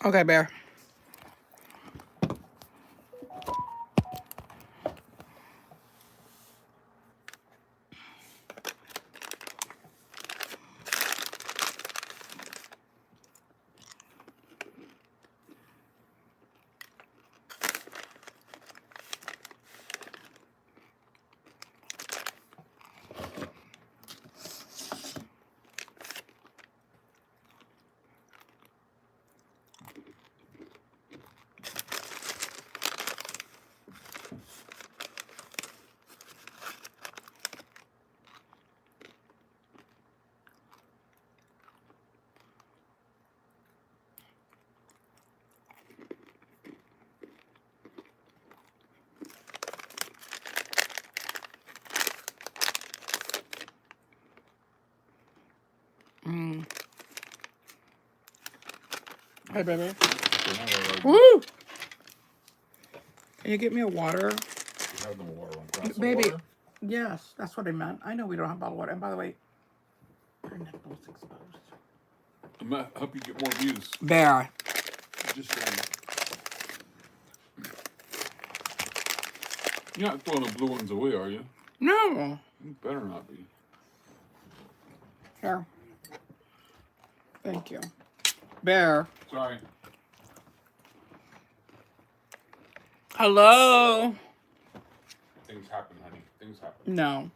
Okay, Bear. Hey, baby. Woo! Can you get me a water? You have no water. Want Baby, water? yes, that's what I meant. I know we don't have bottled water. And by the way, her nipple's exposed. I'm gonna help you get more views. Bear. Just saying. You're not throwing the blue ones away, are you? No. You better not be. Here. Thank you. Bear. Sorry. Hello. Things happen, honey. Things happen. No.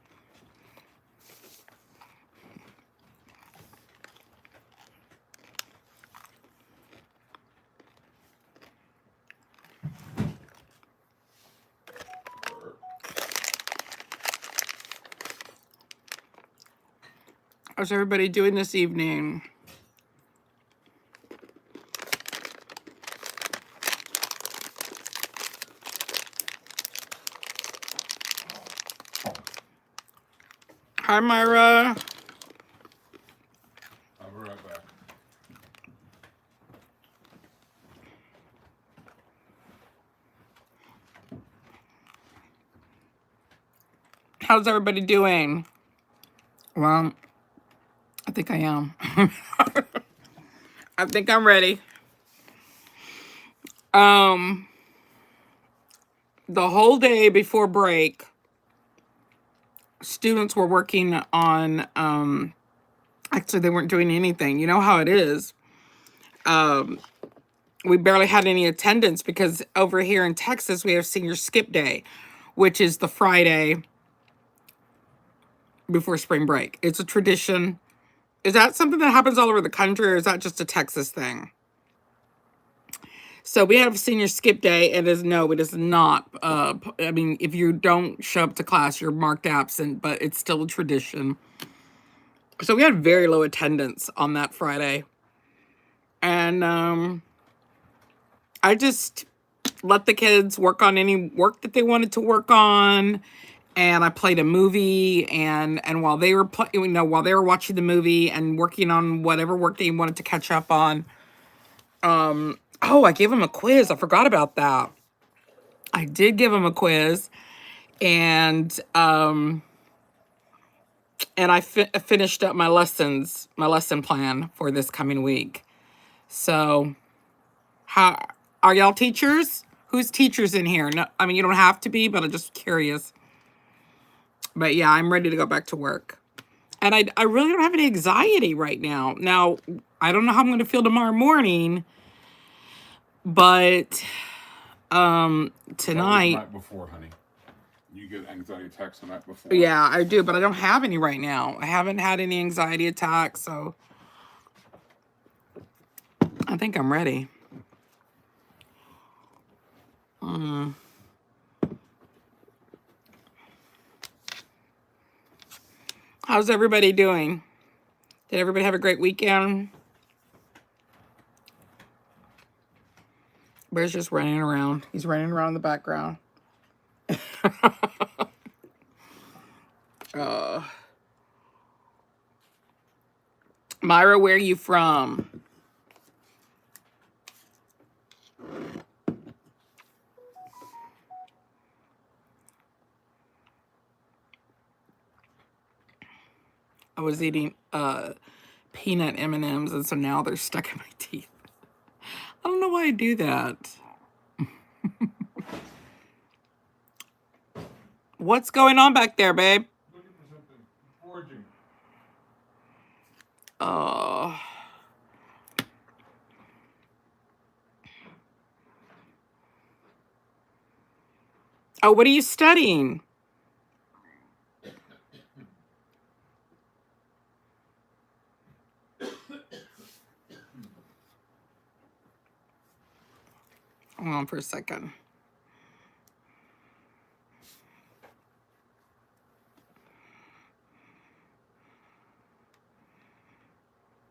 How's everybody doing this evening? Hi, Myra. I'll be right back. How's everybody doing? Well, I think I am. I think I'm ready. The whole day before break, students were working on, actually they weren't doing anything. You know how it is. We barely had any attendance because over here in Texas, we have senior skip day, which is the Friday before spring break. It's a tradition. Is that something that happens all over the country, or is that just a Texas thing? So we have senior skip day. It is not. I mean, if you don't show up to class, you're marked absent, but it's still a tradition. So we had very low attendance on that Friday. And I just let the kids work on any work that they wanted to work on. And I played a movie, and while they were while they were watching the movie and working on whatever work they wanted to catch up on, oh, I gave them a quiz. I forgot about that. I did give them a quiz, and I finished up my lesson plan for this coming week. So, how are y'all teachers? Who's teachers in here? No, I mean, you don't have to be, but I'm just curious. But yeah, I'm ready to go back to work. And I really don't have any anxiety right now. Now, I don't know how I'm going to feel tomorrow morning, but tonight. That was the night before, honey. You get anxiety attacks the night before. Yeah, I do, but I don't have any right now. I haven't had any anxiety attacks, so I think I'm ready. How's everybody doing? Did everybody have a great weekend? Bear's just running around. He's running around in the background. Myra, where are you from? I was eating peanut M&Ms, and so now they're stuck in my teeth. I'm why I do that. What's going on back there, babe? Looking for something. Foraging. Oh. Oh, what are you studying? Hold on for a second.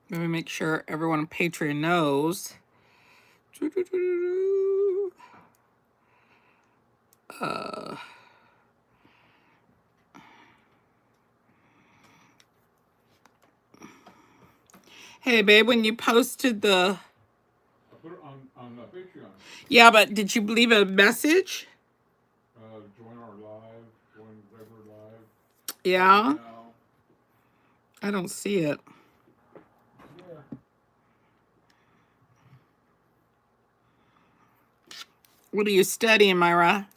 Let me make sure everyone on Patreon knows. Hey, babe, when you posted the... I put it on Patreon. Yeah, but did you leave a message? Join our live. Join regular live. Yeah? Now. I don't see it. Yeah. What are you studying, Myra?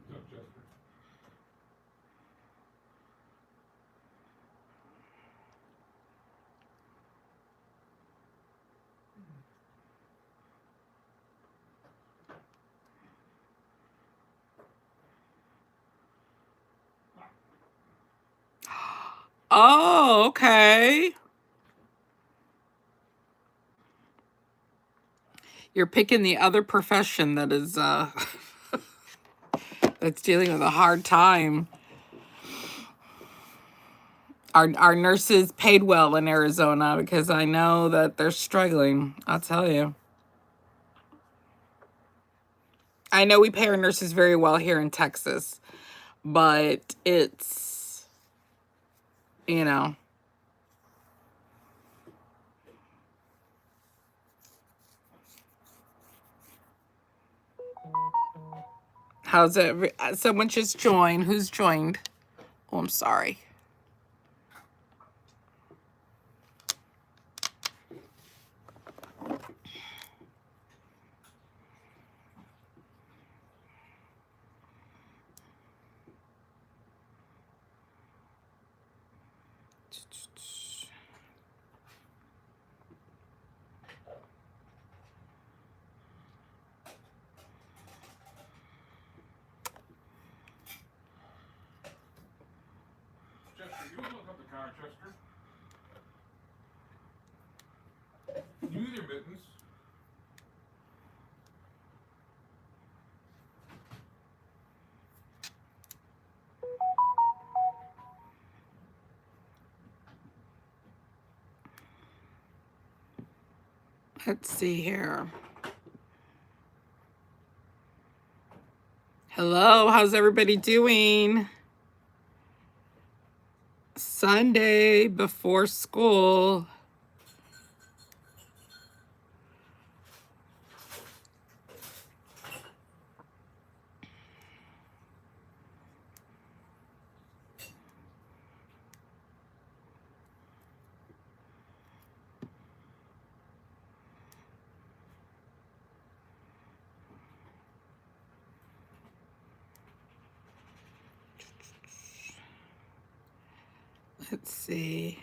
What's up, Chester? Oh, okay. You're picking the other profession that is that's dealing with a hard time. Our nurses paid well in Arizona because I know that they're struggling. I'll tell you. I know we pay our nurses very well here in Texas, but it's, you know. How's it? Someone just joined. Who's joined? Oh, I'm sorry. Chester, you look up the counter, Chester. Use your mittens. Let's see here. Hello, how's everybody doing? Sunday before school. Let's see.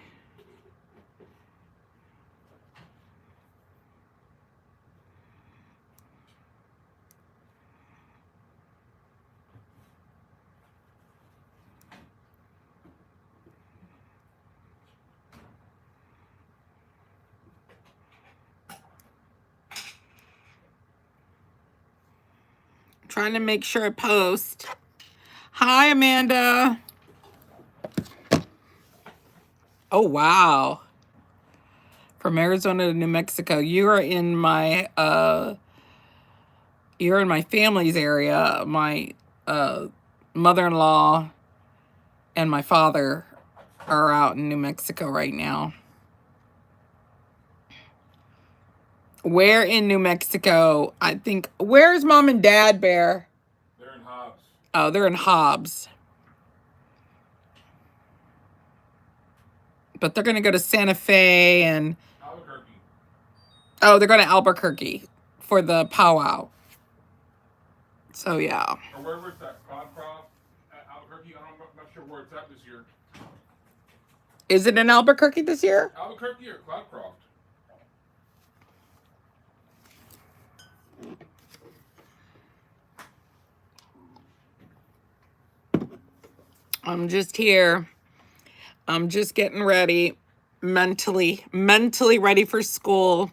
Trying to make sure I post. Hi, Amanda. Oh, wow. From Arizona to New Mexico. You're in my family's area. My mother-in-law and my father are out in New Mexico right now. Where in New Mexico? I think, where's mom and dad, Bear? They're in Hobbs. Oh, they're in Hobbs. But they're going to go to Santa Fe and... Albuquerque. Oh, they're going to Albuquerque for the powwow. So, yeah. Or wherever it's at, Cloudcroft, at Albuquerque. I'm not sure where it's at this year. Is it in Albuquerque this year? Albuquerque or Cloudcroft? I'm just here. I'm just getting ready, mentally ready for school.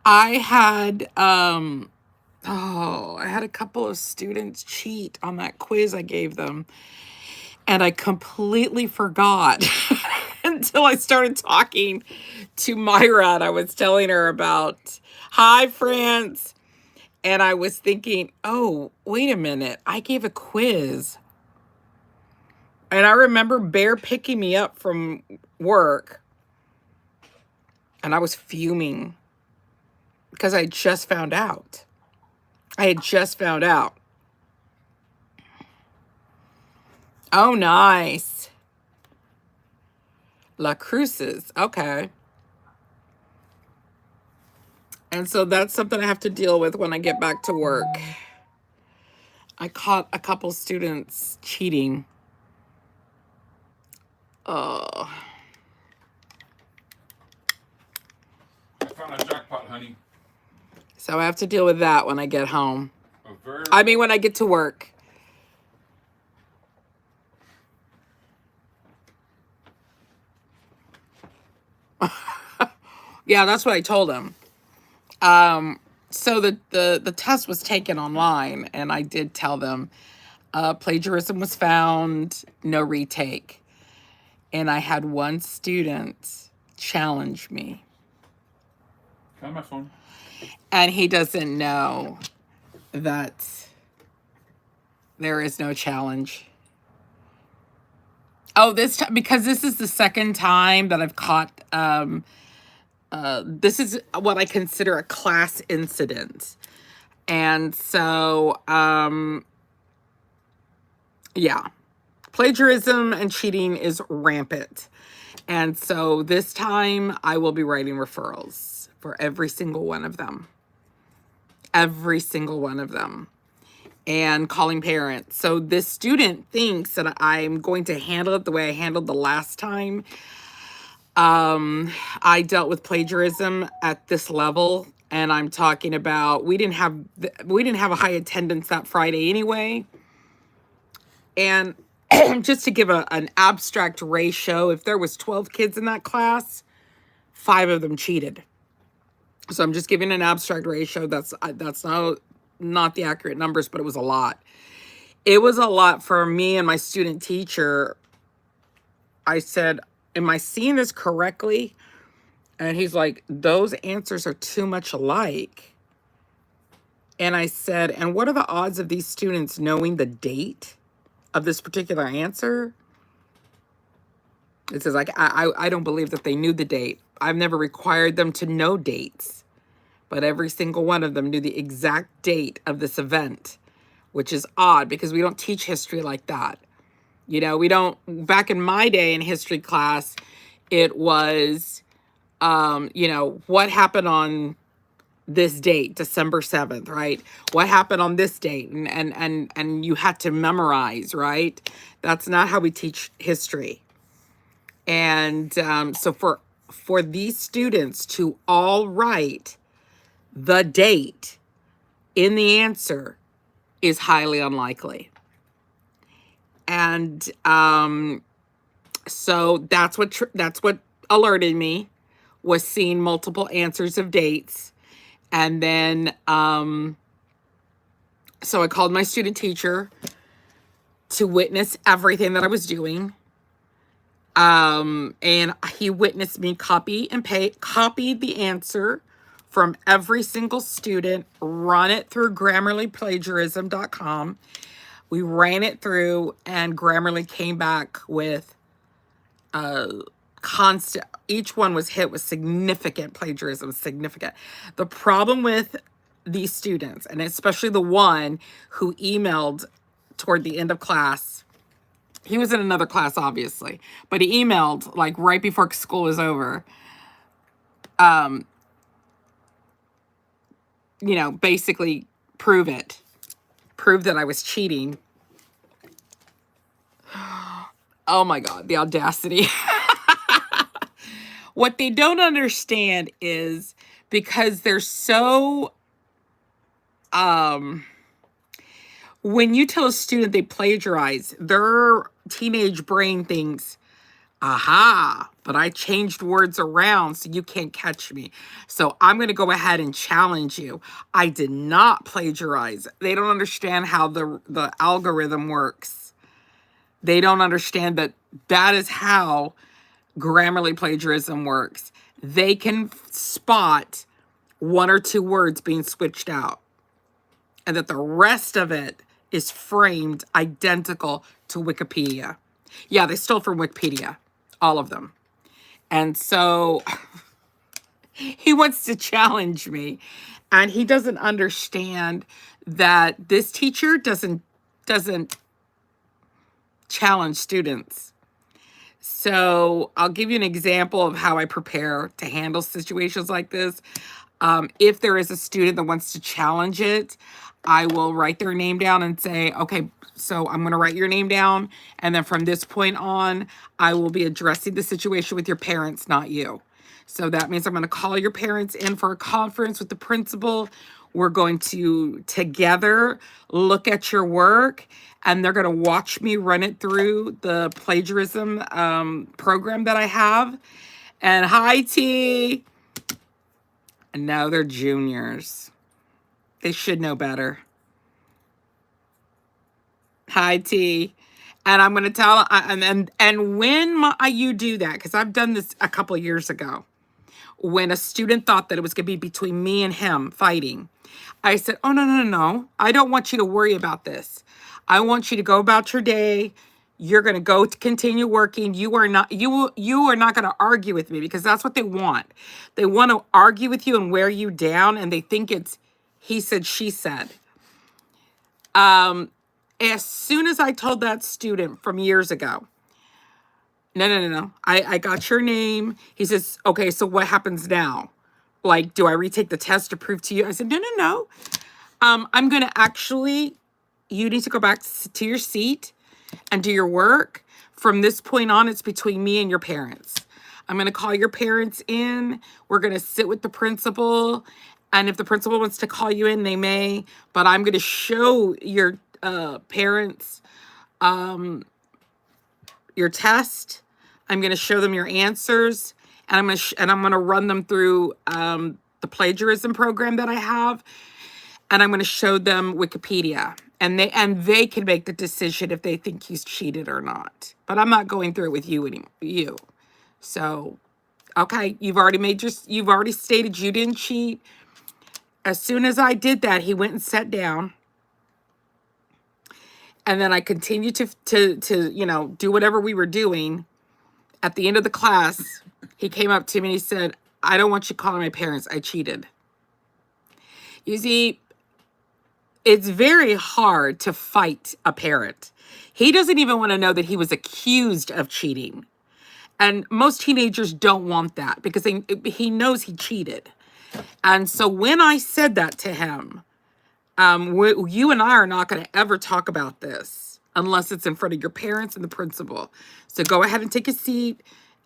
I had I had a couple of students cheat on that quiz I gave them, and I completely forgot until I started talking to Myra, and I was telling her about, hi, France. And I was thinking, oh, wait a minute, I gave a quiz. And I remember Bear picking me up from work, and I was fuming because I had just found out. Oh, nice. La Cruces. Okay. And so that's something I have to deal with when I get back to work. I caught a couple students cheating. I found a jackpot, honey. So I have to deal with that when I get home. When I get to work. Yeah, that's what I told him. So the test was taken online, and I did tell them plagiarism was found, no retake. And I had one student challenge me. Can I have my phone? And he doesn't know that there is no challenge. Oh, because this is the second time that I've caught, this is what I consider a class incident. And so, yeah, plagiarism and cheating is rampant. And so this time I will be writing referrals for every single one of them. Every single one of them. And calling parents. So this student thinks that I'm going to handle it the way I handled the last time. I dealt with plagiarism at this level, and I'm talking about we didn't have a high attendance that Friday anyway. And just to give an abstract ratio, if there was 12 kids in that class, 5 of them cheated. So I'm just giving an abstract ratio. That's not the accurate numbers, but it was a lot. It was a lot for me and my student teacher. I said, am I seeing this correctly? And he's like, those answers are too much alike. And I said, and what are the odds of these students knowing the date of this particular answer? It says, like, I don't believe that they knew the date. I've never required them to know dates, but every single one of them knew the exact date of this event, which is odd because we don't teach history like that. You know, we don't, back in my day in history class, it was, you know, what happened on this date, December 7th, right? What happened on this date? And you had to memorize, right? That's not how we teach history. And so for these students to all write the date in the answer is highly unlikely. And so that's what alerted me, was seeing multiple answers of dates. And then so I called my student teacher to witness everything that I was doing. And he witnessed me copied the answer from every single student, run it through grammarlyplagiarism.com. We ran it through, and Grammarly came back with constant, each one was hit with significant plagiarism, significant. The problem with these students, and especially the one who emailed toward the end of class, he was in another class, obviously, but he emailed like right before school was over. Basically prove that I was cheating. Oh my God, the audacity. What they don't understand is because they're so, when you tell a student they plagiarize, their teenage brain thinks, aha, but I changed words around so you can't catch me. So I'm going to go ahead and challenge you. I did not plagiarize. They don't understand how the algorithm works. They don't understand that is how Grammarly plagiarism works. They can spot one or two words being switched out, and that the rest of it is framed identical to Wikipedia. Yeah, they stole from Wikipedia, all of them. And so he wants to challenge me, and he doesn't understand that this teacher doesn't challenge students. So I'll give you an example of how I prepare to handle situations like this. If there is a student that wants to challenge it, I will write their name down and say, okay, so I'm going to write your name down. And then from this point on, I will be addressing the situation with your parents, not you. So that means I'm going to call your parents in for a conference with the principal. We're going to together look at your work, and they're going to watch me run it through the plagiarism program that I have. And hi, T. And now they're juniors. They should know better. Hi, T. And I'm going to tell, and when you do that, because I've done this a couple of years ago, when a student thought that it was going to be between me and him fighting, I said, oh, no. I don't want you to worry about this. I want you to go about your day. You're going to go to continue working. You are not going to argue with me, because that's what they want. They want to argue with you and wear you down, and they think it's he said, she said. As soon as I told that student from years ago, no. I got your name. He says, okay, so what happens now? Like, do I retake the test to prove to you? I said, no. I'm going to actually, you need to go back to your seat and do your work. From this point on, it's between me and your parents. I'm going to call your parents in. We're going to sit with the principal. And if the principal wants to call you in, they may. But I'm going to show your parents your test. I'm going to show them your answers. And I'm going to run them through the plagiarism program that I have. And I'm going to show them Wikipedia. And they can make the decision if they think he's cheated or not. But I'm not going through it with you. So, okay, you've already stated you didn't cheat. As soon as I did that, he went and sat down. And then I continued to do whatever we were doing. At the end of the class, he came up to me and he said, I don't want you calling my parents. I cheated. You see, it's very hard to fight a parent. He doesn't even want to know that he was accused of cheating. And most teenagers don't want that, because he knows he cheated. And so when I said that to him, you and I are not going to ever talk about this unless it's in front of your parents and the principal. So go ahead and take a seat,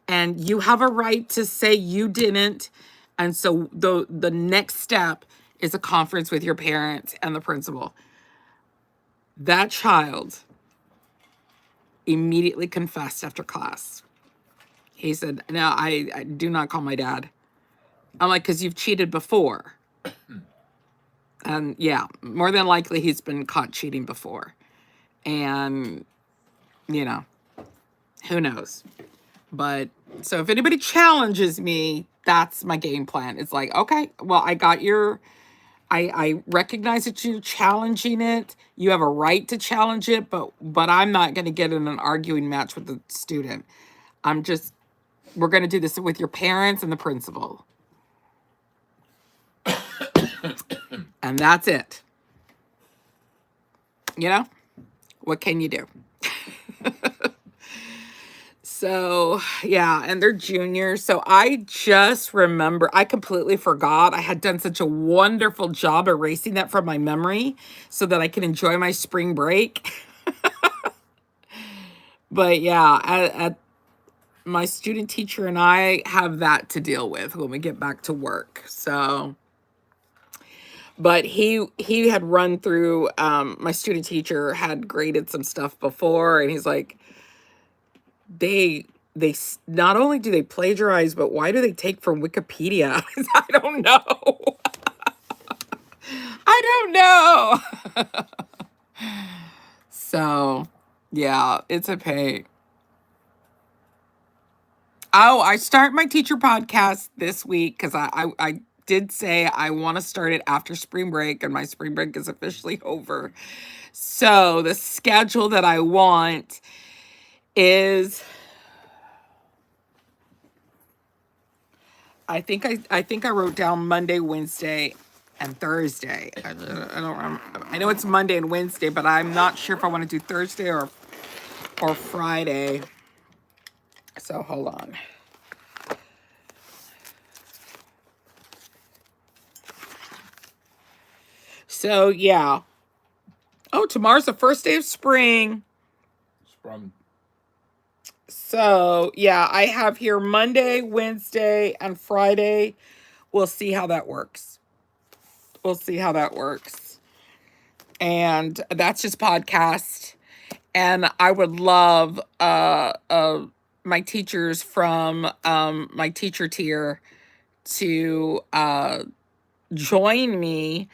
and you have a right to say you didn't. And so the next step is a conference with your parents and the principal. That child immediately confessed after class. He said, no, I do not call my dad. I'm like, because you've cheated before. And yeah, more than likely he's been caught cheating before. And, who knows? But so if anybody challenges me, that's my game plan. It's like, okay, well, I recognize that you're challenging it. You have a right to challenge it, but I'm not going to get in an arguing match with the student. We're going to do this with your parents and the principal. And that's it. You know? What can you do? So, yeah, and they're juniors. So I just remember, I completely forgot. I had done such a wonderful job erasing that from my memory so that I can enjoy my spring break. But yeah, at my student teacher and I have that to deal with when we get back to work. So, but he had run through, my student teacher had graded some stuff before, and he's like, not only do they plagiarize, but why do they take from Wikipedia? I don't know. I don't know. So, yeah, it's a pain. Oh, I start my teacher podcast this week because I did say I want to start it after spring break, and my spring break is officially over. So the schedule that I want is, I think I wrote down Monday, Wednesday, and Thursday. I don't remember. I know it's Monday and Wednesday, but I'm not sure if I want to do Thursday or Friday. So hold on. So yeah. Oh, tomorrow's the first day of spring. Sprung. So yeah, I have here Monday, Wednesday, and Friday. We'll see how that works. We'll see how that works. And that's just podcast. And I would love my teachers from my teacher tier to join me.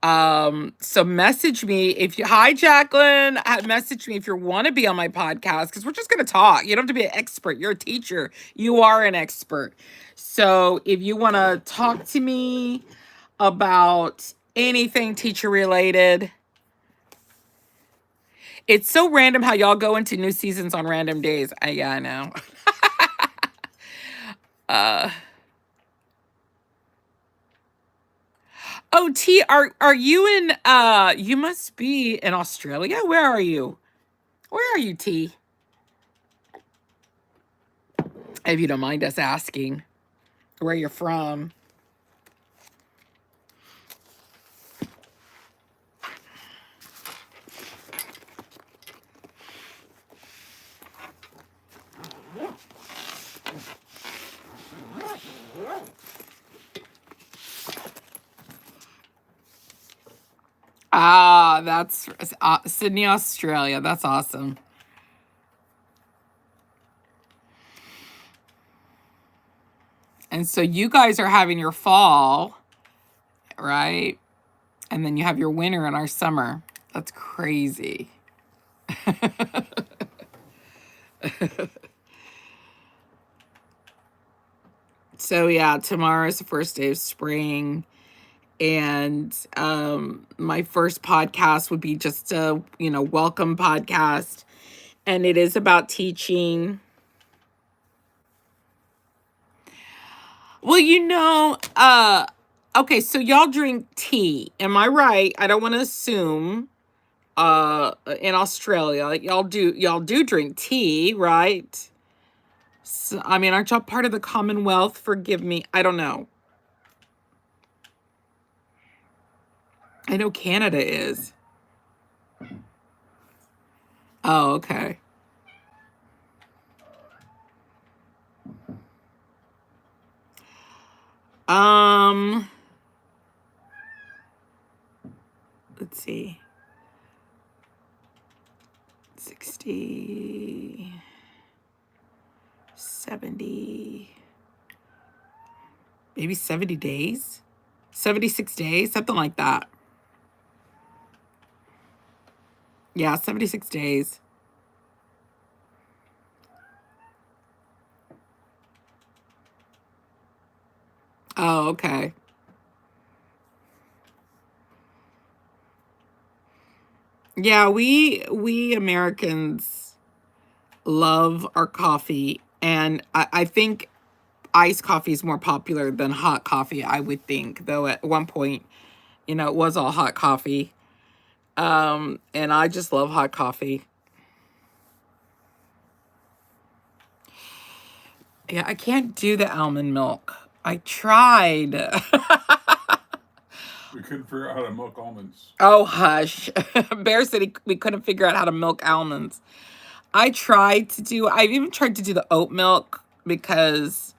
So message me if you, hi Jacqueline, message me if you want to be on my podcast, because we're just going to talk. You don't have to be an expert. You're a teacher. You are an expert. So if you want to talk to me about anything teacher related, it's so random how y'all go into new seasons on random days. Yeah, I know. Oh, T, are you in you must be in Australia? Where are you? Where are you, T? If you don't mind us asking where you're from. Ah, that's Sydney, Australia. That's awesome. And so you guys are having your fall, right? And then you have your winter and our summer. That's crazy. So yeah, tomorrow is the first day of spring. And my first podcast would be just a, welcome podcast. And it is about teaching. Well, okay, so y'all drink tea. Am I right? I don't want to assume in Australia y'all do drink tea, right? So, I mean, aren't y'all part of the Commonwealth? Forgive me. I don't know. I know Canada is. Oh, okay. Um, let's see. 60, 70, maybe 70 days, 76 days, something like that. Yeah, 76 days. Oh, okay. Yeah, we Americans love our coffee, and I think iced coffee is more popular than hot coffee, I would think, though at one point, it was all hot coffee. And I just love hot coffee. Yeah, I can't do the almond milk. I tried. We couldn't figure out how to milk almonds. Oh, hush. Bear said we couldn't figure out how to milk almonds. I've even tried to do the oat milk because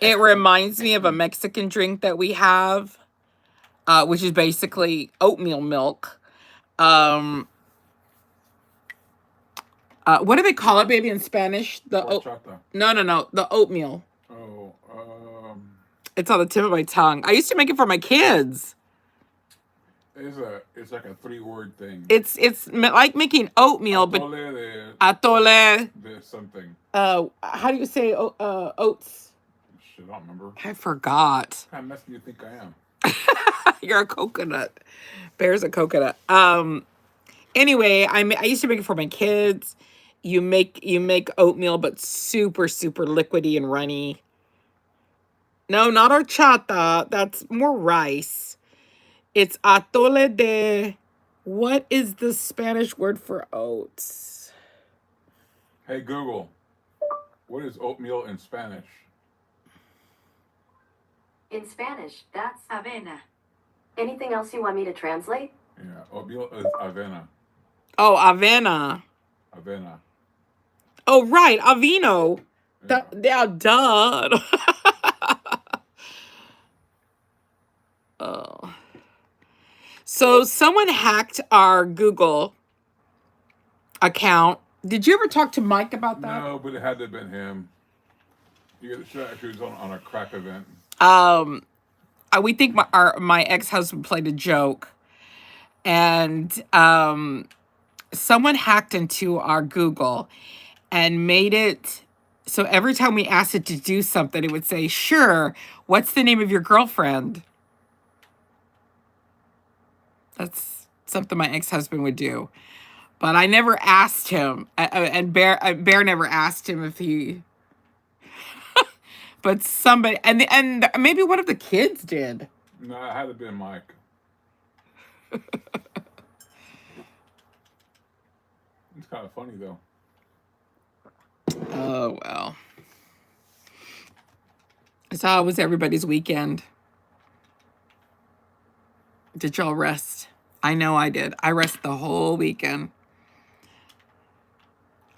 it reminds me of a Mexican drink that we have, which is basically oatmeal milk. What do they call it, baby, in Spanish? Horchata. No, the oatmeal. Oh, It's on the tip of my tongue. I used to make it for my kids. it's like a 3-word thing. It's like making oatmeal, but atole. There's something. How do you say oats? Shit, I don't remember. I forgot. What kind of mess do you think I am? You're a coconut. Bear's a coconut. Anyway, I used to make it for my kids. You make oatmeal, but super, super liquidy and runny. No, not horchata. That's more rice. It's atole de... What is the Spanish word for oats? Hey, Google. What is oatmeal in Spanish? In Spanish, that's avena. Anything else you want me to translate? Yeah, oatmeal is avena. Oh, avena. Avena. Oh, right, avino. Yeah. Duh. Oh. So someone hacked our Google account. Did you ever talk to Mike about that? No, but it had to have been him. He was on a crack event. We think my ex-husband played a joke, and someone hacked into our Google and made it so every time we asked it to do something, it would say, "Sure, what's the name of your girlfriend?" That's something my ex-husband would do. But I never asked him, and Bear never asked him if he... But somebody, and maybe one of the kids did. No, it had to have been Mike. It's kind of funny, though. Oh, well. So how was everybody's weekend? Did y'all rest? I know I did. I rested the whole weekend.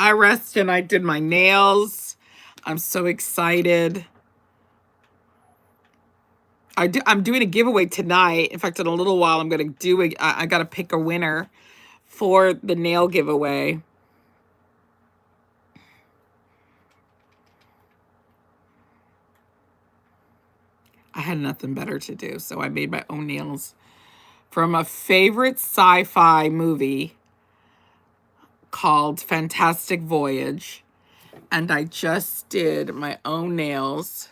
I rested and I did my nails. I'm so excited. I'm doing a giveaway tonight. In fact, in a little while, I'm going to do it. I got to pick a winner for the nail giveaway. I had nothing better to do, so I made my own nails from a favorite sci-fi movie called Fantastic Voyage. And I just did my own nails.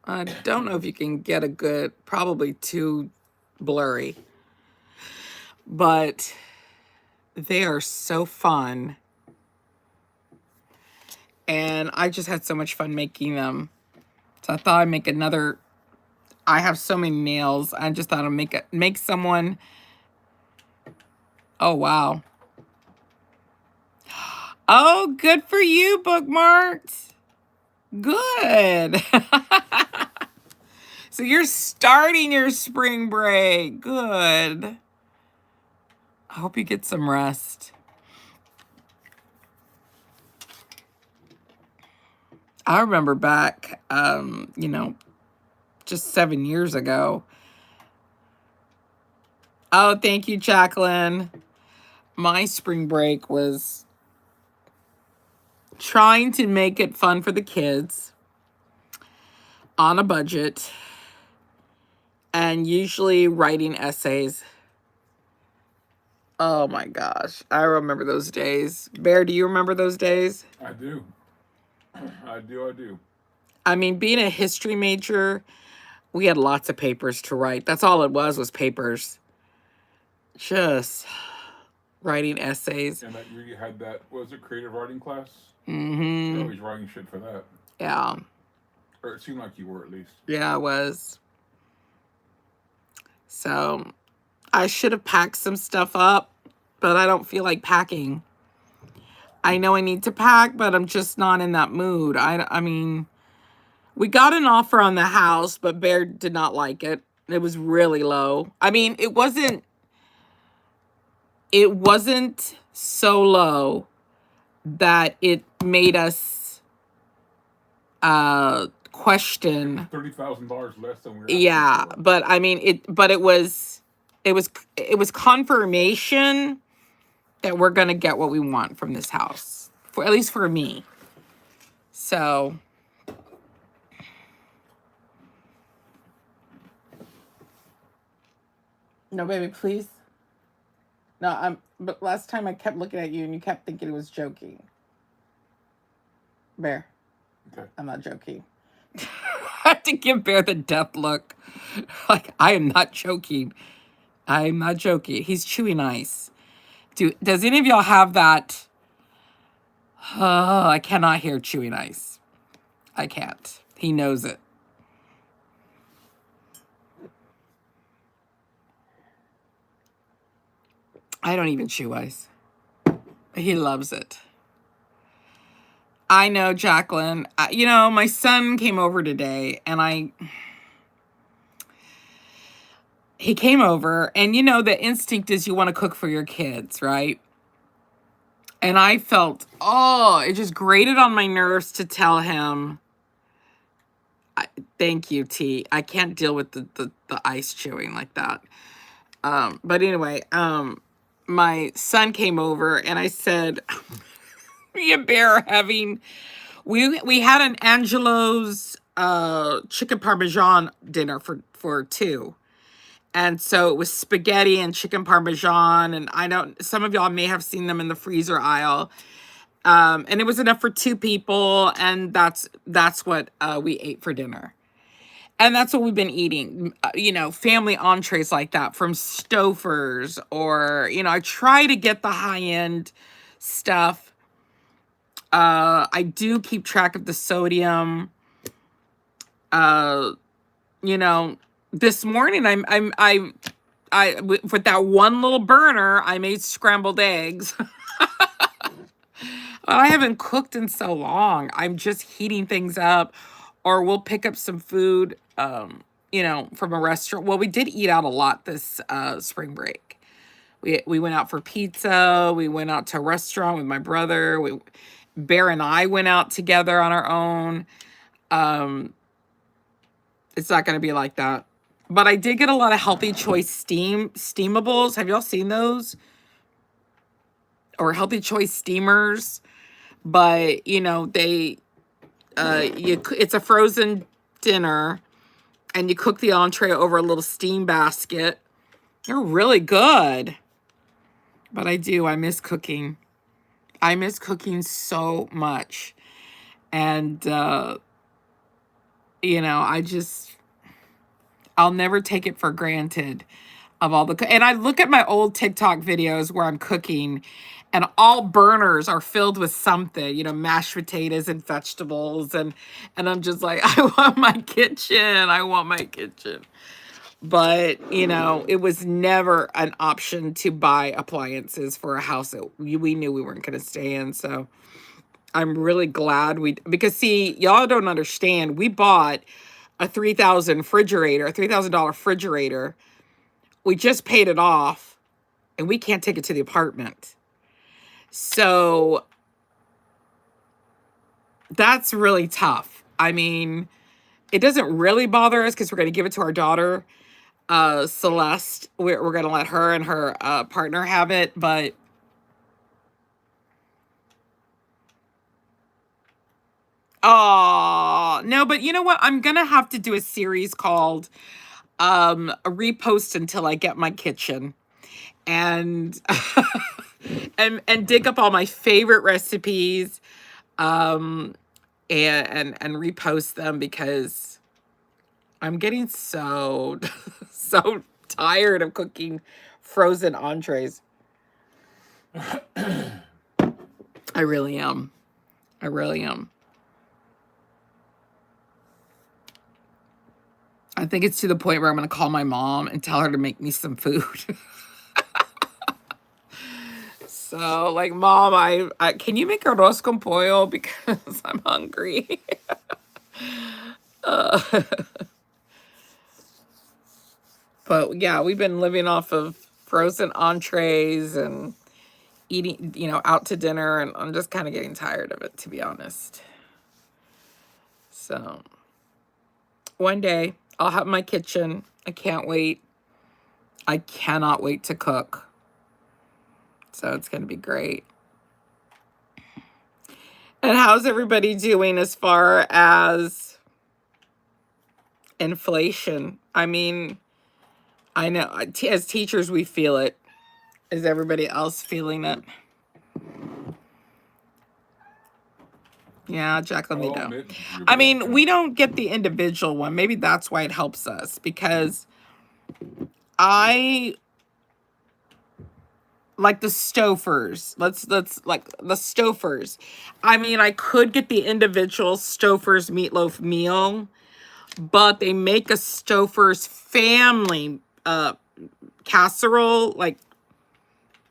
I don't know if you can get a good, probably too blurry. But they are so fun. And I just had so much fun making them. So I thought I'd make another. I have so many nails. I just thought I'd make someone. Oh, wow. Oh, good for you, Bookmarked. Good. So you're starting your spring break. Good. I hope you get some rest. I remember back, just 7 years ago. Oh, thank you, Jacqueline. My spring break was trying to make it fun for the kids on a budget and usually writing essays. Oh my gosh. I remember those days. Bear, do you remember those days? I do. I do. I mean, being a history major, We had lots of papers to write. That's all it was papers. Just writing essays. And that you had that, was it creative writing class? Mm-hmm. You're always writing shit for that. Yeah. Or it seemed like you were, at least. Yeah, I was. So I should have packed some stuff up, but I don't feel like packing. I know I need to pack, but I'm just not in that mood. I mean, we got an offer on the house, but Bear did not like it. It was really low. I mean, it wasn't so low that it made us question. $30,000 less than we were. Yeah, for. but I mean it was confirmation that we're gonna get what we want from this house. For at least for me. So no, baby, please. No, but last time I kept looking at you and you kept thinking it was joking. Bear. Okay. I'm not joking. I have to give Bear the death look. Like, I am not joking. I'm not joking. He's Chewy nice. Does any of y'all have that? I cannot hear Chewy nice. I can't. He knows it. I don't even chew ice. He loves it. I know, Jacqueline. You know, my son came over today, and he came over, and you know, the instinct is you want to cook for your kids, right? And I felt, it just grated on my nerves to tell him, thank you, T. I can't deal with the ice chewing like that. But anyway, my son came over, and I said, me and Bear are having, we had an Angelo's chicken parmesan dinner for two. And so it was spaghetti and chicken parmesan, and some of y'all may have seen them in the freezer aisle. And it was enough for two people, and that's what we ate for dinner. And that's what we've been eating, you know, family entrees like that from Stouffer's, or, you know, I try to get the high-end stuff. I do keep track of the sodium. You know, this morning with that one little burner, I made scrambled eggs. I haven't cooked in so long. I'm just heating things up, or we'll pick up some food, you know, from a restaurant. Well, we did eat out a lot this spring break. We went out for pizza. We went out to a restaurant with my brother. Bear and I went out together on our own. It's not going to be like that. But I did get a lot of Healthy Choice steamables. Have y'all seen those? Or Healthy Choice steamers. But, you know, it's a frozen dinner, and you cook the entree over a little steam basket. They're really good. But I miss cooking. I miss cooking so much. And, you know, I'll never take it for granted of all and I look at my old TikTok videos where I'm cooking, and all burners are filled with something, you know, mashed potatoes and vegetables. And I'm just like, I want my kitchen. But, you know, it was never an option to buy appliances for a house that we knew we weren't going to stay in. So I'm really glad because see, y'all don't understand. We bought a $3,000 refrigerator. We just paid it off, and we can't take it to the apartment. So that's really tough. I mean, it doesn't really bother us because we're going to give it to our daughter, Celeste. We're going to let her and her partner have it, but no, but you know what? I'm going to have to do a series called a repost until I get my kitchen, and and dig up all my favorite recipes, and repost them, because I'm getting so, so tired of cooking frozen entrees. I really am. I really am. I think it's to the point where I'm going to call my mom and tell her to make me some food. So, like, Mom, I can you make arroz con pollo because I'm hungry. But yeah, we've been living off of frozen entrees and eating, out to dinner, and I'm just kind of getting tired of it, to be honest. So, one day I'll have my kitchen. I can't wait. I cannot wait to cook. So it's going to be great. And how's everybody doing as far as inflation? I mean, I know as teachers we feel it. Is everybody else feeling it? Yeah, Jacqueline, we I'll don't. admit, you're I both mean, kind we don't get the individual one. Maybe that's why it helps us, because I like the Stofers. Let's like the Stofers. I mean, I could get the individual Stofers meatloaf meal, but they make a Stouffer's family casserole. Like,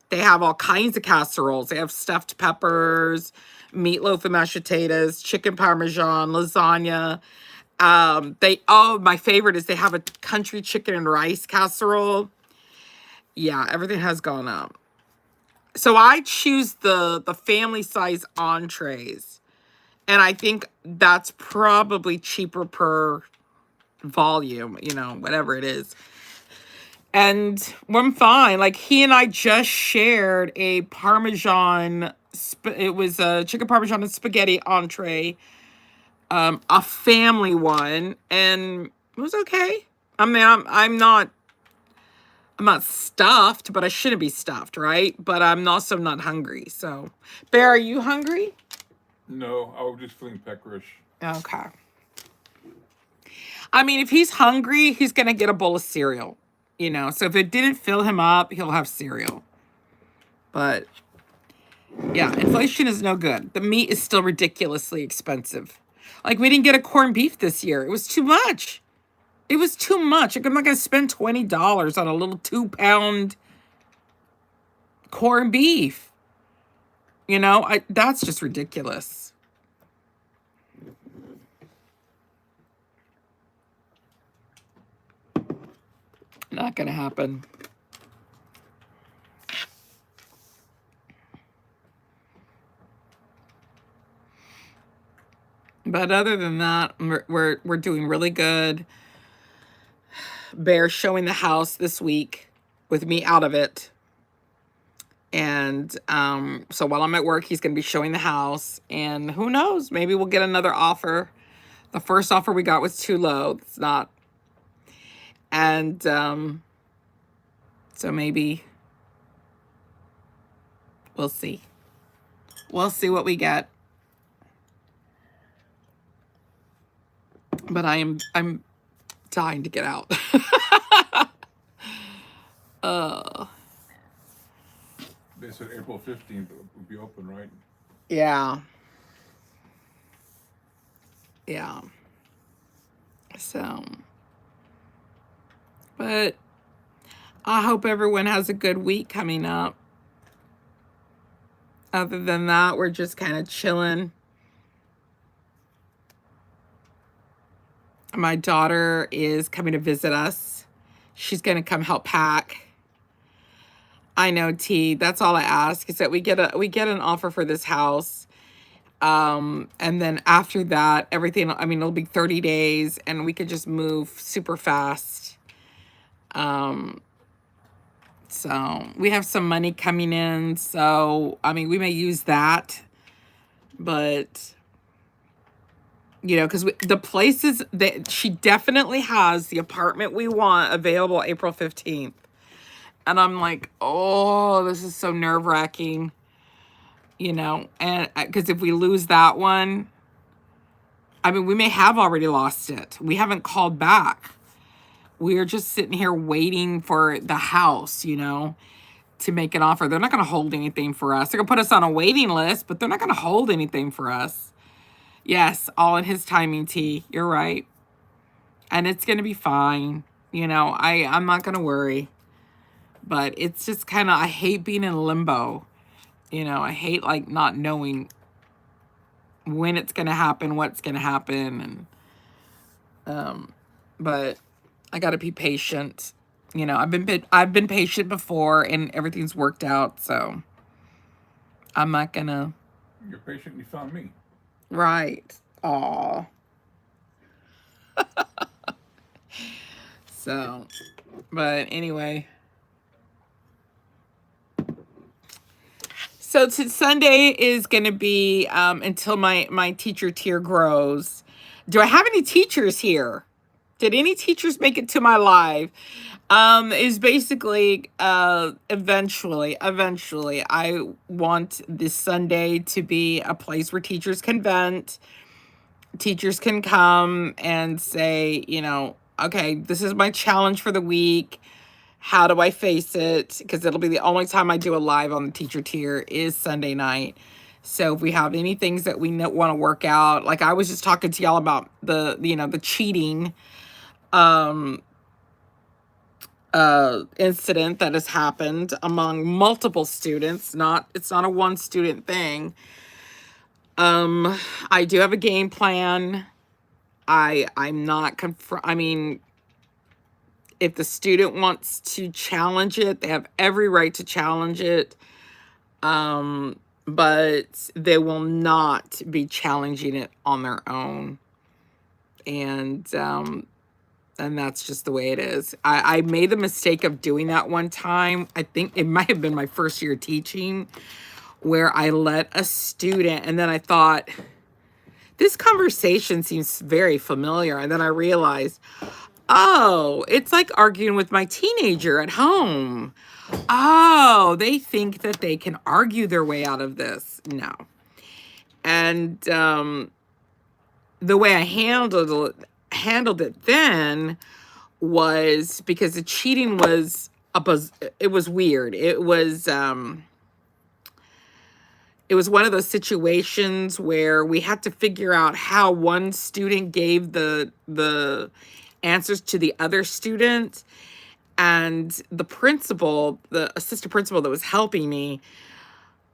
they have all kinds of casseroles. They have stuffed peppers, meatloaf and mashed potatoes, chicken parmesan, lasagna. My favorite is they have a country chicken and rice casserole. Yeah, everything has gone up. So I choose the family size entrees. And I think that's probably cheaper per volume, whatever it is. And I'm fine. Like, he and I just shared a it was a chicken parmesan and spaghetti entree, a family one, and it was okay. I mean, I'm not stuffed, but I shouldn't be stuffed, right? But I'm also not hungry. So, Bear, are you hungry? No, I was just feeling peckerish. Okay. I mean, if he's hungry, he's going to get a bowl of cereal, So if it didn't fill him up, he'll have cereal. But yeah, inflation is no good. The meat is still ridiculously expensive. Like, we didn't get a corned beef this year. It was too much. It was too much. Like, I'm not going to spend $20 on a little 2-pound corned beef. That's just ridiculous. Not going to happen. But other than that, we're doing really good. Bear's showing the house this week with me out of it. And so while I'm at work, he's going to be showing the house. And who knows? Maybe we'll get another offer. The first offer we got was too low. It's not. And so maybe we'll see. We'll see what we get. But I'm dying to get out. They said April 15th would be open, right? Yeah. Yeah. So, but I hope everyone has a good week coming up. Other than that, we're just kind of chilling. My daughter is coming to visit us. She's going to come help pack. I know, T. That's all I ask, is that we get an offer for this house. And then after that, everything, I mean, it'll be 30 days and we could just move super fast. So we have some money coming in. So, I mean, we may use that, but because the places that she definitely has the apartment we want available April 15th. And I'm like, oh, this is so nerve-wracking, and because if we lose that one, I mean, we may have already lost it. We haven't called back. We're just sitting here waiting for the house, you know, to make an offer. They're not going to hold anything for us. They're going to put us on a waiting list, but they're not going to hold anything for us. Yes, all in his timing, T. You're right. And it's going to be fine. You know, I'm not going to worry. But it's just kind of, I hate being in limbo. You know, I hate like not knowing when it's going to happen, what's going to happen. And, but I got to be patient. You know, I've been patient before and everything's worked out. So I'm not going to. You're patient and you found me. Right. Aw. So, but anyway. So Sunday is going to be until my teacher tier grows. Do I have any teachers here? Did any teachers make it to my live? Is basically eventually I want this Sunday to be a place where teachers can vent. Teachers can come and say, you know, okay, this is my challenge for the week. How do I face it? Because it'll be the only time I do a live on the teacher tier is Sunday night. So if we have any things that we want to work out, like I was just talking to y'all about the cheating incident that has happened among multiple students. It's not a one student thing. I do have a game plan. I'm not I mean, if the student wants to challenge it, they have every right to challenge it. But they will not be challenging it on their own. And that's just the way it is. I made the mistake of doing that one time. I think it might have been my first year teaching, where I let a student, and then I thought, this conversation seems very familiar. And then I realized, oh, it's like arguing with my teenager at home. Oh, they think that they can argue their way out of this. No. And the way I handled it then was because the cheating was it was weird. It was one of those situations where we had to figure out how one student gave the answers to the other student, and the principal, the assistant principal that was helping me,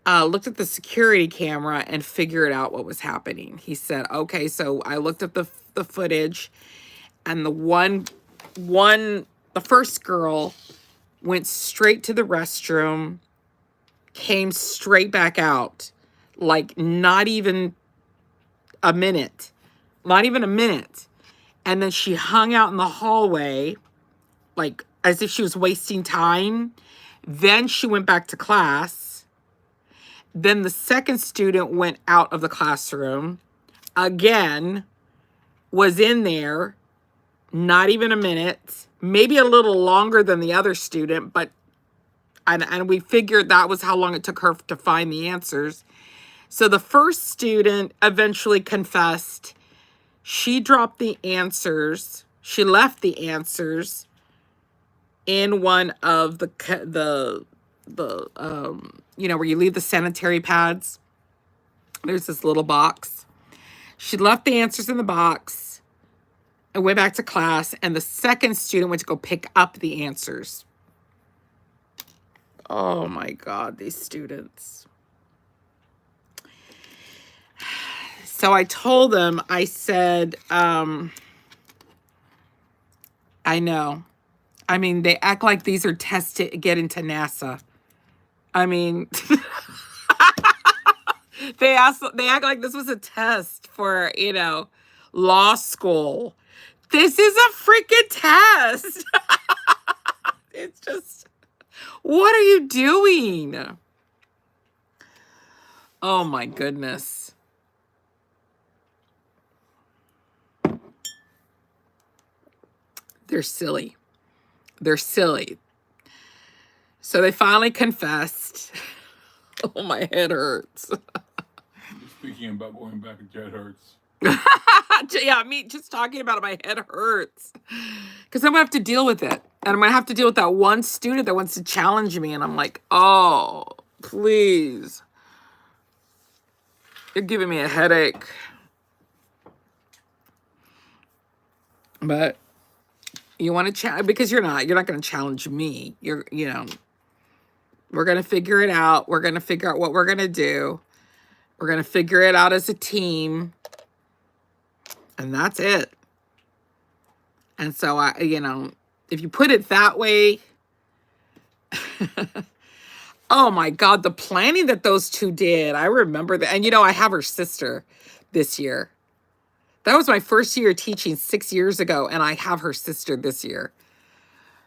looked at the security camera and figured out what was happening. He said, okay, so I looked at the footage, and the first girl went straight to the restroom, came straight back out, like not even a minute. And then she hung out in the hallway, like as if she was wasting time. Then she went back to class. Then the second student went out of the classroom, again, was in there, not even a minute, maybe a little longer than the other student, but and we figured that was how long it took her to find the answers. So the first student eventually confessed. She dropped the answers. She left the answers in one of the where you leave the sanitary pads. There's this little box. She left the answers in the box and went back to class, and the second student went to go pick up the answers. Oh my God, these students. So I told them, I said, I know. I mean, they act like these are tests to get into NASA. I mean, they act like this was a test for, law school. This is a freaking test. It's just, what are you doing? Oh my goodness. They're silly. They're silly. So they finally confessed. Oh, my head hurts. Speaking about going back, your head hurts. Yeah, me just talking about it, my head hurts. Because I'm gonna have to deal with it. And I'm gonna have to deal with that one student that wants to challenge me. And I'm like, oh, please. You're giving me a headache. But you want to challenge, because you're not gonna challenge me. You're, we're gonna figure it out. We're gonna figure out what we're gonna do. We're gonna figure it out as a team. And that's it. And so if you put it that way, oh my God, the planning that those two did. I remember that. And I have her sister this year. That was my first year teaching 6 years ago, and I have her sister this year.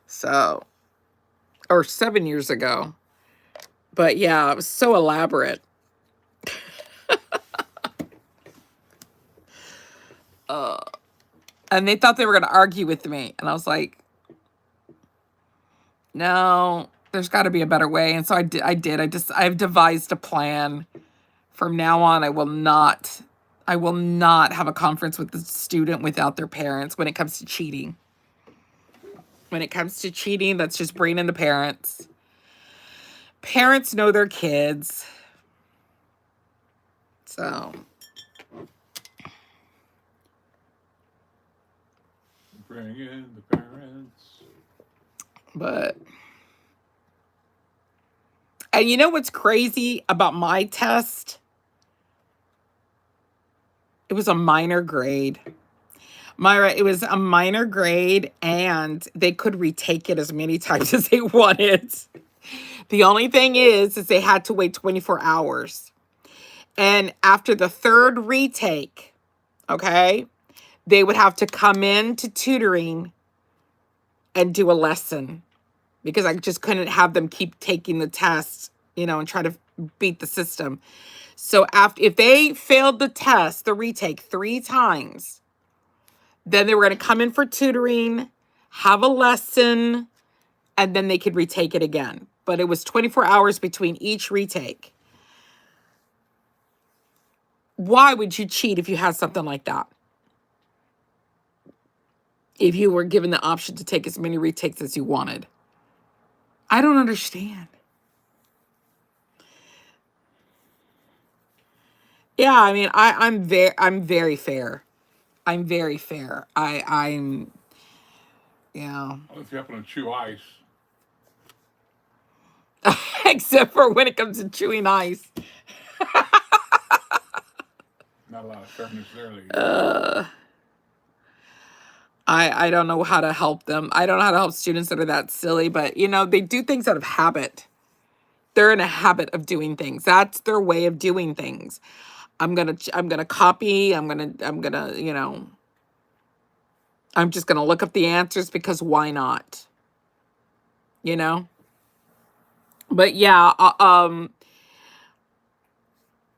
So, or 7 years ago. But yeah, it was so elaborate. And they thought they were going to argue with me. And I was like, no, there's got to be a better way. And so I did. I've devised a plan. From now on, I will not have a conference with the student without their parents when it comes to cheating. When it comes to cheating, let's just bring in the parents. Parents know their kids. So. Bring in the parents. But. And you know what's crazy about my test? It was a minor grade. It was a minor grade, and they could retake it as many times as they wanted. The only thing is they had to wait 24 hours. And after the third retake, okay, they would have to come in to tutoring and do a lesson, because I just couldn't have them keep taking the test, and try to beat the system. So if they failed the test, the retake 3 times, then they were going to come in for tutoring, have a lesson, and then they could retake it again. But it was 24 hours between each retake. Why would you cheat if you had something like that? If you were given the option to take as many retakes as you wanted. I don't understand. Yeah, I mean, I'm very fair. I'm very fair. I'm yeah. Well, if you happen to chew ice. Except for when it comes to chewing ice. Not a lot of fairness there. I don't know how to help them. I don't know how to help students that are that silly, but they do things out of habit. They're in a habit of doing things. That's their way of doing things. I'm gonna copy. I'm just gonna look up the answers because why not? But yeah,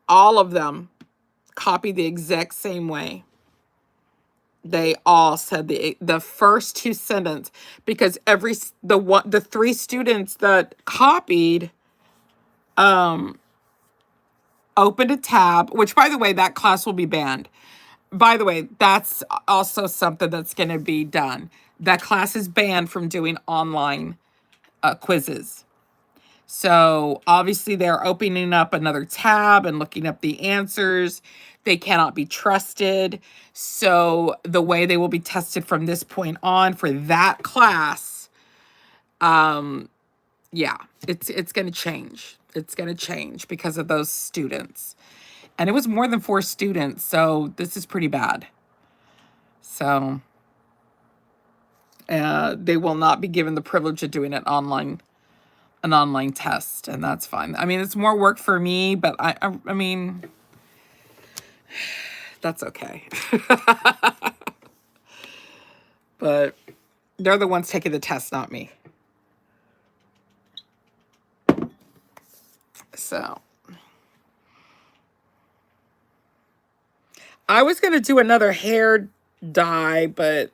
all of them copy the exact same way. They all said the first 2 sentences, because the 3 students that copied opened a tab, which, by the way, that class will be banned. By the way, that's also something that's going to be done. That class is banned from doing online quizzes. So obviously they're opening up another tab and looking up the answers. They cannot be trusted. So the way they will be tested from this point on for that class, yeah, it's going to change. It's going to change because of those students. And it was more than 4 students, so this is pretty bad. So they will not be given the privilege of doing an online test, and that's fine. I mean, it's more work for me, but I mean, that's okay. But they're the ones taking the test, not me. So I was going to do another hair dye, but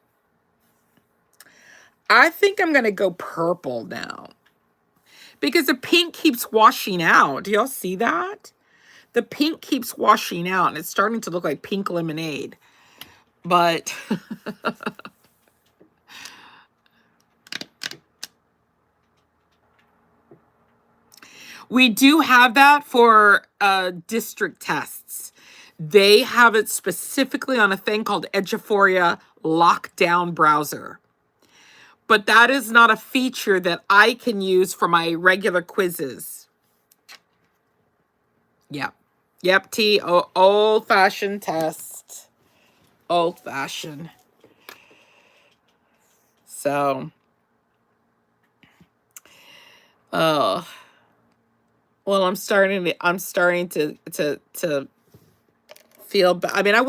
I think I'm going to go purple now, because the pink keeps washing out. Do y'all see that? The pink keeps washing out, and it's starting to look like pink lemonade. But we do have that for district tests. They have it specifically on a thing called Eduphoria Lockdown Browser. But that is not a feature that I can use for my regular quizzes. Yep. Yep, T. Old-fashioned test. Old-fashioned. So. Oh. Well, I'm starting to feel, I mean, I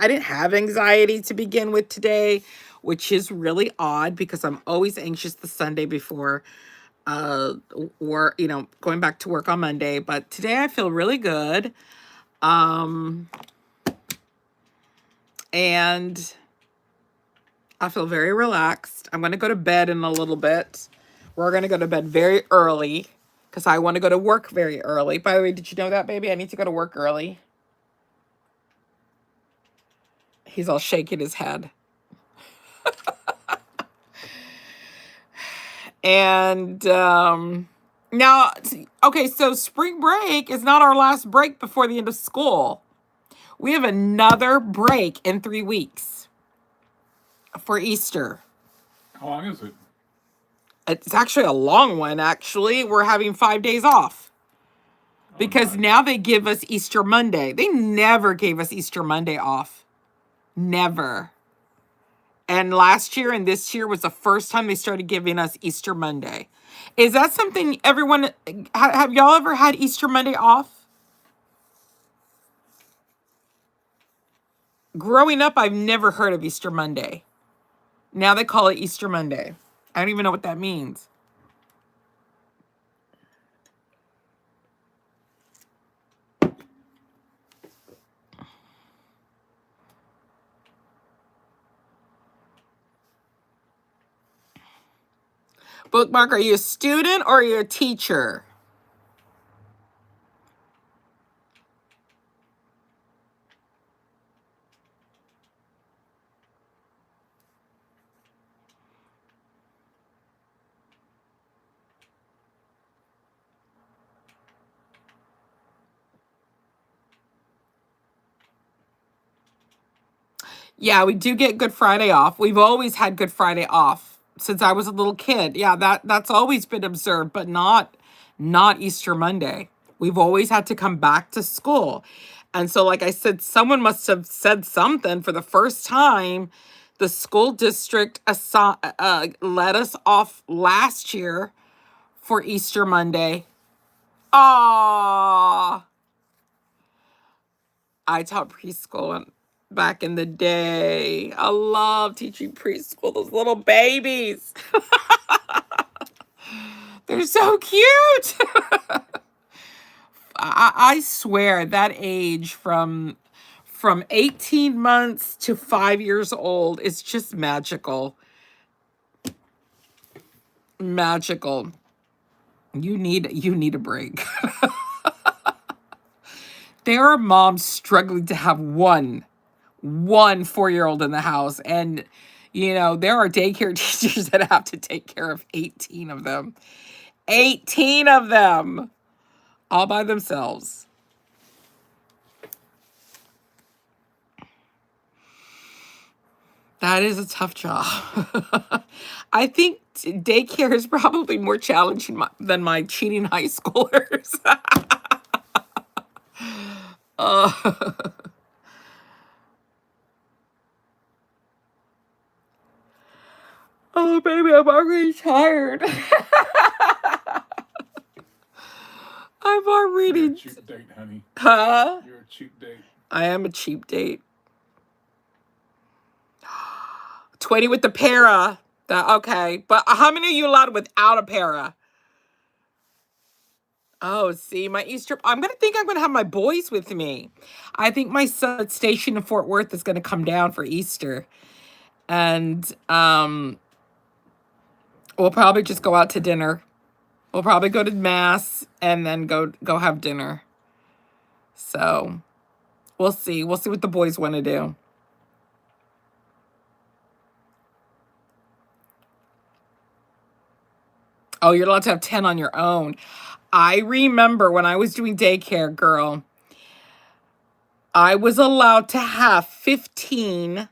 didn't have anxiety to begin with today, which is really odd because I'm always anxious the Sunday before work, going back to work on Monday. But today I feel really good. And I feel very relaxed. I'm going to go to bed in a little bit. We're going to go to bed very early because I want to go to work very early. By the way, did you know that, baby? I need to go to work early. He's all shaking his head. And now, okay, so spring break is not our last break before the end of school. We have another break in 3 weeks for Easter. How long is it? It's actually a long one, actually. We're having 5 days off. Because nice. now they give us Easter Monday. They never gave us Easter Monday off. Never. And last year and this year was the first time they started giving us Easter Monday. Is that something everyone, have y'all ever had Easter Monday off? Growing up, I've never heard of Easter Monday. Now they call it Easter Monday. I don't even know what that means. Bookmark, are you a student or are you a teacher? Yeah, we do get Good Friday off. We've always had Good Friday off since I was a little kid. Yeah, that's always been observed, but not Easter Monday. We've always had to come back to school. And so, like I said, someone must have said something for the first time. The school district let us off last year for Easter Monday. Aww. I taught preschool back in the day. I love teaching preschool, those little babies. They're so cute. I swear that age from 18 months to 5 years old is just magical. Magical. You need a break. There are moms struggling to have one 4-year-old in the house. And, there are daycare teachers that have to take care of 18 of them. 18 of them. All by themselves. That is a tough job. I think daycare is probably more challenging than my cheating high schoolers. Oh, baby, I'm already tired. I'm already... You're a cheap date, honey. Huh? You're a cheap date. I am a cheap date. 20 with the para. Okay. But how many are you allowed without a para? Oh, see, my Easter... I'm going to have my boys with me. I think my son at station in Fort Worth is going to come down for Easter. And we'll probably just go out to dinner. We'll probably go to mass and then go have dinner. So we'll see. We'll see what the boys want to do. Oh, you're allowed to have 10 on your own. I remember when I was doing daycare, girl, I was allowed to have 15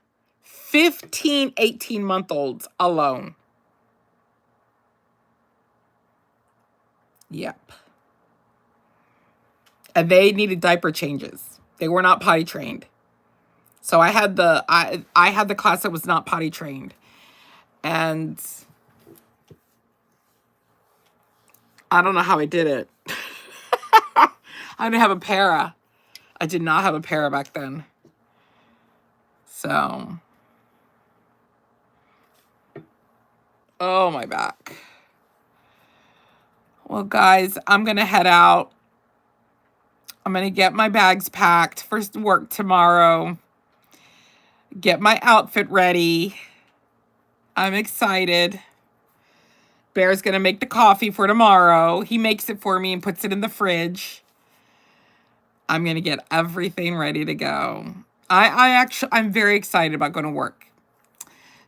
18-month-olds alone. Yep. And they needed diaper changes. They were not potty trained. So I had the class that was not potty trained. And I don't know how I did it. I didn't have a para. I did not have a para back then. So, oh, my back. Well, guys, I'm going to head out. I'm going to get my bags packed for work tomorrow. Get my outfit ready. I'm excited. Bear's going to make the coffee for tomorrow. He makes it for me and puts it in the fridge. I'm going to get everything ready to go. I'm very excited about going to work.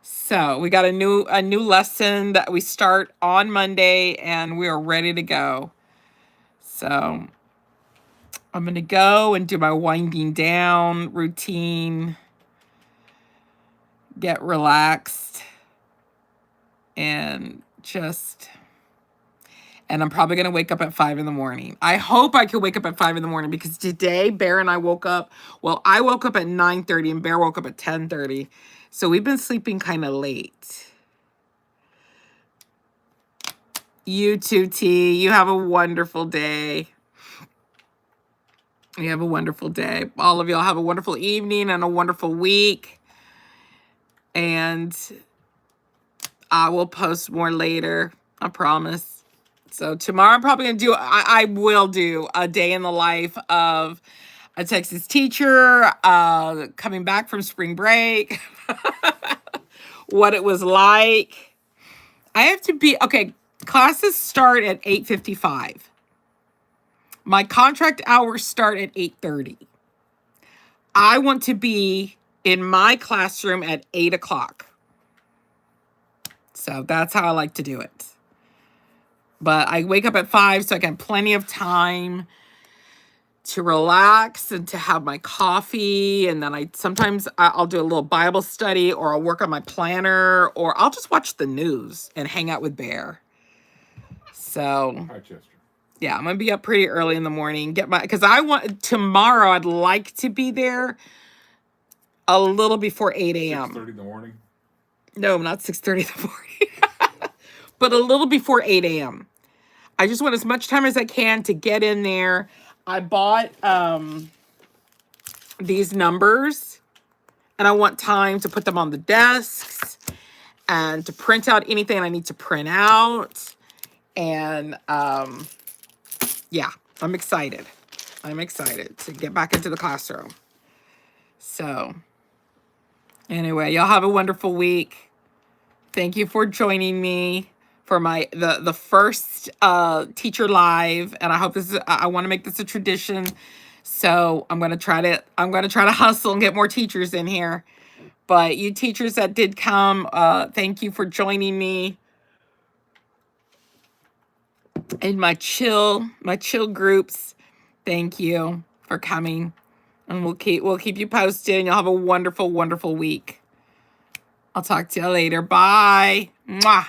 So we got a new lesson that we start on Monday, and we are ready to go. So I'm going to go and do my winding down routine, get relaxed, and I'm probably going to wake up at 5 in the morning. I hope I can wake up at 5 in the morning, because today Bear and I woke up, I woke up at 9:30 and Bear woke up at 10:30. So we've been sleeping kind of late. You too, T. You have a wonderful day. You have a wonderful day. All of y'all have a wonderful evening and a wonderful week. And I will post more later. I promise. So tomorrow I'm probably going to do, I will do a day in the life of a Texas teacher coming back from spring break. What it was like. I have to be, okay, classes start at 8:55. My contract hours start at 8:30. I want to be in my classroom at 8 o'clock. So that's how I like to do it. But I wake up at 5 so I can have plenty of time to relax and to have my coffee. And then sometimes I'll do a little Bible study, or I'll work on my planner, or I'll just watch the news and hang out with Bear. So, Hi, Chester. yeah, I'm going to be up pretty early in the morning. Because tomorrow I'd like to be there a little before 8 a.m. 6:30 in the morning? No, not 6:30 in the morning. But a little before 8 a.m. I just want as much time as I can to get in there. I bought these numbers, and I want time to put them on the desks and to print out anything I need to print out. And yeah, I'm excited. I'm excited to get back into the classroom. So anyway, y'all have a wonderful week. Thank you for joining me for the first teacher live, and I hope I want to make this a tradition. So I'm gonna try to hustle and get more teachers in here. But you teachers that did come, thank you for joining me in my chill groups. Thank you for coming, and we'll keep you posted. And you'll have a wonderful, wonderful week. I'll talk to you later. Bye. Mwah.